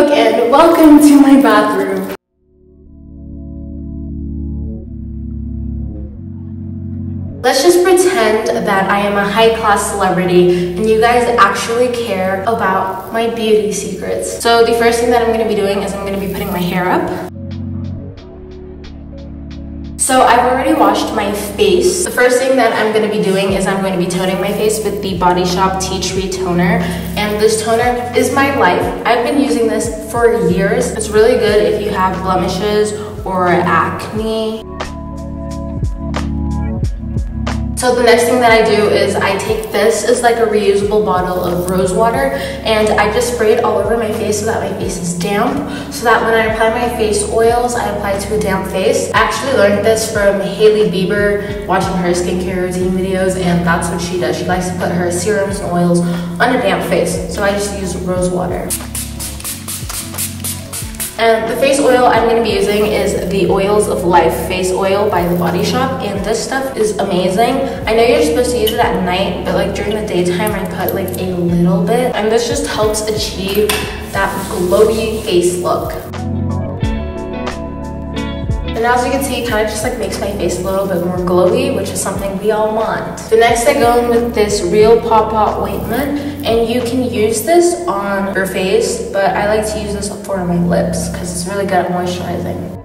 Vogue and welcome to my bathroom. Let's just pretend that I am a high-class celebrity and you guys actually care about my beauty secrets. So the first thing that I'm going to be doing is I'm going to be putting my hair up. So I've already washed my face. The first thing that I'm going to be doing is I'm going to be toning my face with the Body Shop Tea Tree Toner. And this toner is my life. I've been using this for years. It's really good if you have blemishes or acne. So the next thing that I do is I take this as like a reusable bottle of rose water and I just spray it all over my face so that my face is damp, so that when I apply my face oils, I apply to a damp face. I actually learned this from Hailey Bieber, watching her skincare routine videos, and that's what she does. She likes to put her serums and oils on a damp face, so I just use rose water. And the face oil I'm going to be using is the Oils of Life face oil by the Body Shop, and this stuff is amazing. I know you're supposed to use it at night, but like during the daytime I put like a little bit, and this just helps achieve that glowy face look. And as you can see, it kind of just like makes my face a little bit more glowy, which is something we all want. The next I go in with this Real Pawpaw ointment, and you can use this on your face, but I like to use this for my lips because it's really good at moisturizing.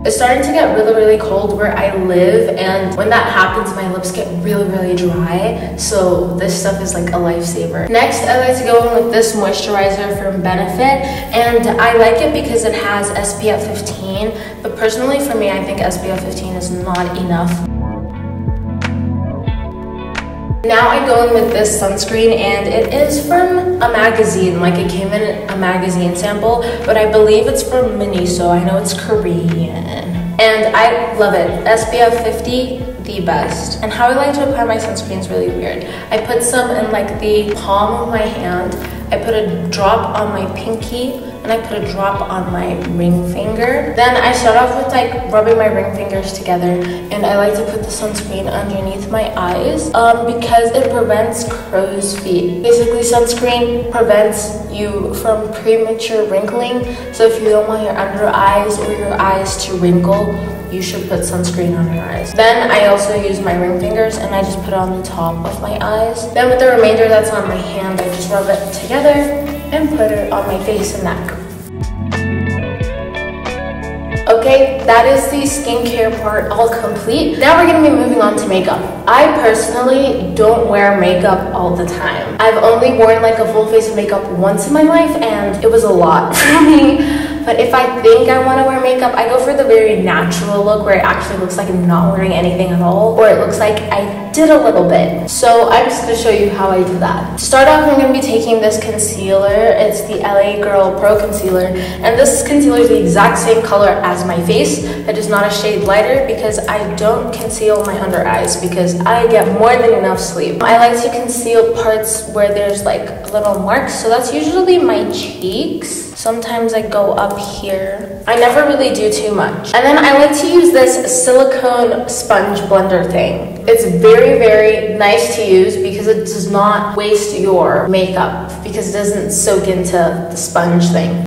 It's starting to get really cold where I live, and when that happens, my lips get really dry. So this stuff is like a lifesaver. Next, I like to go in with this moisturizer from Benefit, and I like it because it has SPF 15, but personally for me, I think SPF 15 is not enough. Now I go in with this sunscreen, and it is from a magazine, like it came in a magazine sample, but I believe it's from Miniso. I know it's Korean. And I love it. SPF 50, the best. And how I like to apply my sunscreen is really weird. I put some in like the palm of my hand, I put a drop on my pinky, and I put a drop on my ring finger. Then I start off with like rubbing my ring fingers together, and I like to put the sunscreen underneath my eyes because it prevents crow's feet. Basically, sunscreen prevents you from premature wrinkling. So if you don't want your under eyes or your eyes to wrinkle, you should put sunscreen on your eyes. Then I also use my ring fingers and I just put it on the top of my eyes. Then with the remainder that's on my hand, I just rub it together and put it on my face and neck. Okay, that is the skincare part all complete. Now we're gonna be moving on to makeup. I personally don't wear makeup all the time. I've only worn like a full face of makeup once in my life, and it was a lot for me. But if I think I want to wear makeup, I go for the very natural look where it actually looks like I'm not wearing anything at all, or it looks like I did a little bit. So I'm just going to show you how I do that. To start off, I'm going to be taking this concealer. It's the LA Girl Pro Concealer, and this concealer is the exact same color as my face. It is not a shade lighter because I don't conceal my under eyes because I get more than enough sleep. I like to conceal parts where there's like little marks, so that's usually my cheeks. Sometimes I go up here. I never really do too much. And then I like to use this silicone sponge blender thing. It's very nice to use because it does not waste your makeup because it doesn't soak into the sponge thing.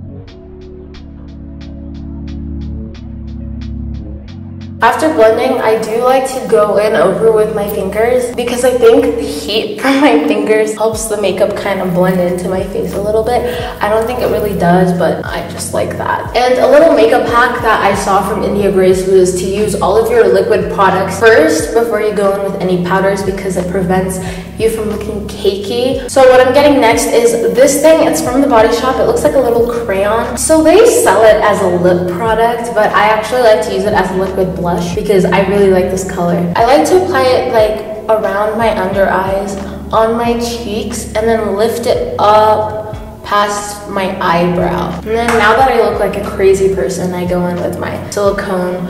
After blending, I do like to go in over with my fingers because I think the heat from my fingers helps the makeup kind of blend into my face a little bit. I don't think it really does, but I just like that. And a little makeup hack that I saw from India Grace was to use all of your liquid products first before you go in with any powders because it prevents you from looking cakey. So what I'm getting next is this thing. It's from the Body Shop. It looks like a little crayon. So they sell it as a lip product, but I actually like to use it as a liquid blush because I really like this color. I like to apply it like around my under eyes, on my cheeks, and then lift it up past my eyebrow. And then now that I look like a crazy person, I go in with my silicone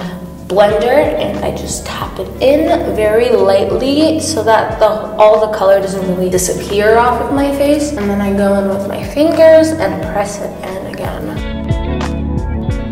blender and I just tap it in very lightly so that all the color doesn't really disappear off of my face. And then I go in with my fingers and press it in again.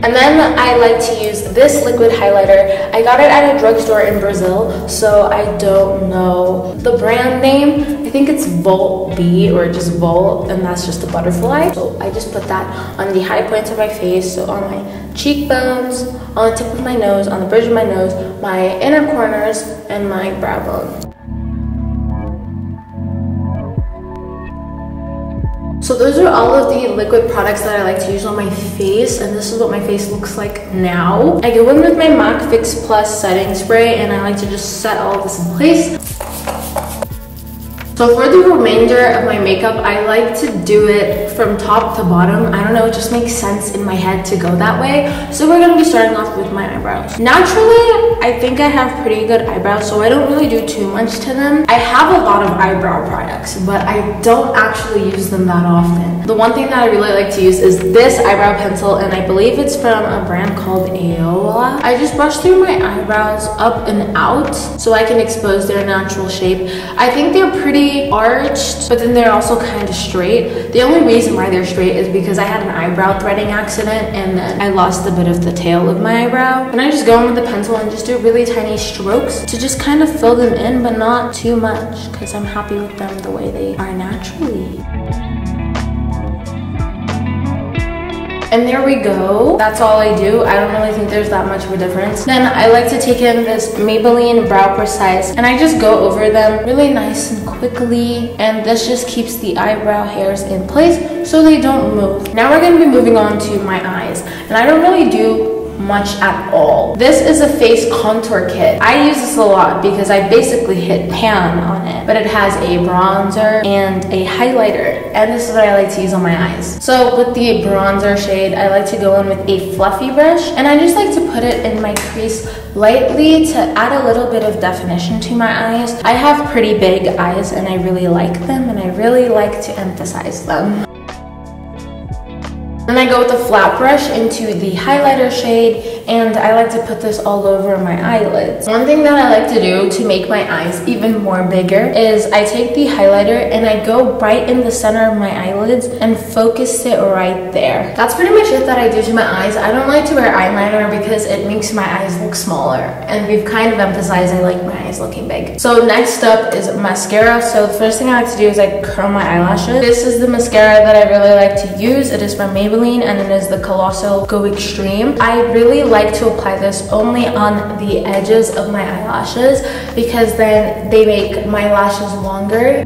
And then I like to use this liquid highlighter. I got it at a drugstore in Brazil, so I don't know the brand name. I think it's Volt B or just Volt, and that's just a butterfly. So I just put that on the high points of my face, so on my cheekbones, on the tip of my nose, on the bridge of my nose, my inner corners, and my brow bone. So those are all of the liquid products that I like to use on my face, and this is what my face looks like now. I go in with my MAC Fix Plus setting spray, and I like to just set all of this in place. So for the remainder of my makeup, I like to do it from top to bottom. I don't know, it just makes sense in my head to go that way. So we're gonna be starting off with my eyebrows. Naturally, I think I have pretty good eyebrows, so I don't really do too much to them. I have a lot of eyebrow products, but I don't actually use them that often. The one thing that I really like to use is this eyebrow pencil, and I believe it's from a brand called Aola. I just brush through my eyebrows up and out so I can expose their natural shape. I think they're pretty arched, but then they're also kind of straight. The only reason why they're straight is because I had an eyebrow threading accident, and then I lost a bit of the tail of my eyebrow. And I just go in with the pencil and just do really tiny strokes to just kind of fill them in, but not too much, because I'm happy with them the way they are naturally. And there we go. That's all I do. I don't really think there's that much of a difference. Then I like to take in this Maybelline Brow Precise, and I just go over them really nice and quickly. And this just keeps the eyebrow hairs in place so they don't move. Now we're gonna be moving on to my eyes. And I don't really do much at all. This is a face contour kit. I use this a lot because I basically hit pan on it, but it has a bronzer and a highlighter, and this is what I like to use on my eyes. So with the bronzer shade, I like to go in with a fluffy brush, and I just like to put it in my crease lightly to add a little bit of definition to my eyes. I have pretty big eyes, and I really like them, and I really like to emphasize them. Then I go with a flat brush into the highlighter shade, and I like to put this all over my eyelids. One thing that I like to do to make my eyes even more bigger is I take the highlighter and I go right in the center of my eyelids and focus it right there. That's pretty much it that I do to my eyes. I don't like to wear eyeliner because it makes my eyes look smaller, and we've kind of emphasized I like my eyes looking big. So next up is mascara. So the first thing I like to do is I curl my eyelashes. This is the mascara that I really like to use. It is from Maybelline, and it is the Colossal Go Extreme. I really like to apply this only on the edges of my eyelashes because then they make my lashes longer.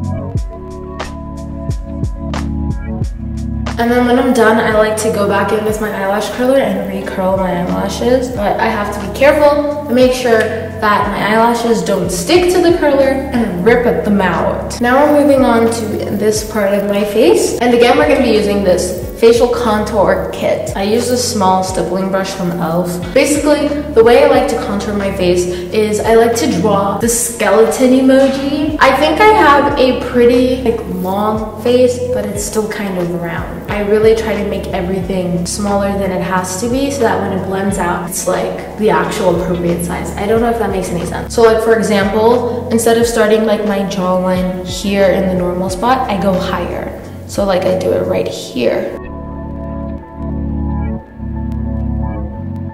And then when I'm done, I like to go back in with my eyelash curler and recurl my eyelashes. But I have to be careful to make sure that my eyelashes don't stick to the curler and rip them out. Now we're moving on to this part of my face. And again, we're gonna be using this facial contour kit. I use a small stippling brush from e.l.f. Basically, the way I like to contour my face is I like to draw the skeleton emoji. I think I have a pretty long face, but it's still kind of round. I really try to make everything smaller than it has to be so that when it blends out, it's like the actual appropriate size. I don't know if that makes any sense. So like for example, instead of starting like my jawline here in the normal spot, I go higher. So like I do it right here.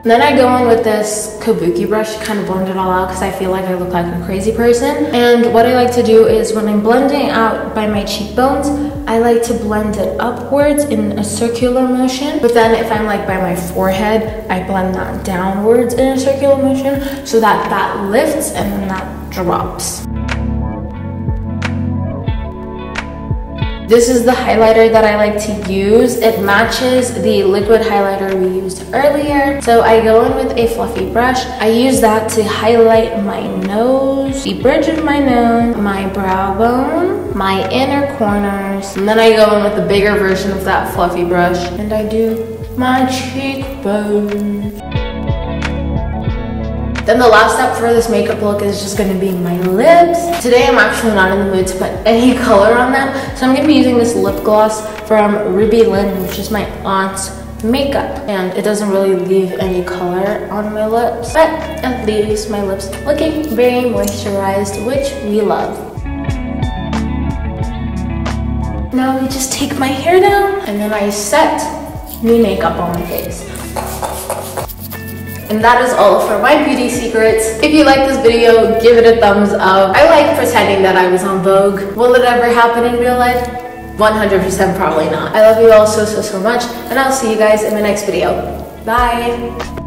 Then I go in with this kabuki brush to kind of blend it all out because I feel like I look like a crazy person. And what I like to do is when I'm blending out by my cheekbones, I like to blend it upwards in a circular motion. But then if I'm like by my forehead, I blend that downwards in a circular motion so that that lifts and then that drops. This is the highlighter that I like to use. It matches the liquid highlighter we used earlier. So I go in with a fluffy brush. I use that to highlight my nose, the bridge of my nose, my brow bone, my inner corners. And then I go in with the bigger version of that fluffy brush and I do my cheekbone. Then the last step for this makeup look is just going to be my lips. Today I'm actually not in the mood to put any color on them, so I'm going to be using this lip gloss from Ruby Lynn, which is my aunt's makeup. And it doesn't really leave any color on my lips, but it leaves my lips looking very moisturized, which we love. Now we just take my hair down and then I set new makeup on my face. And that is all for my beauty secrets. If you like this video, give it a thumbs up. I like pretending that I was on Vogue. Will it ever happen in real life? 100% probably not. I love you all so much, and I'll see you guys in my next video. Bye!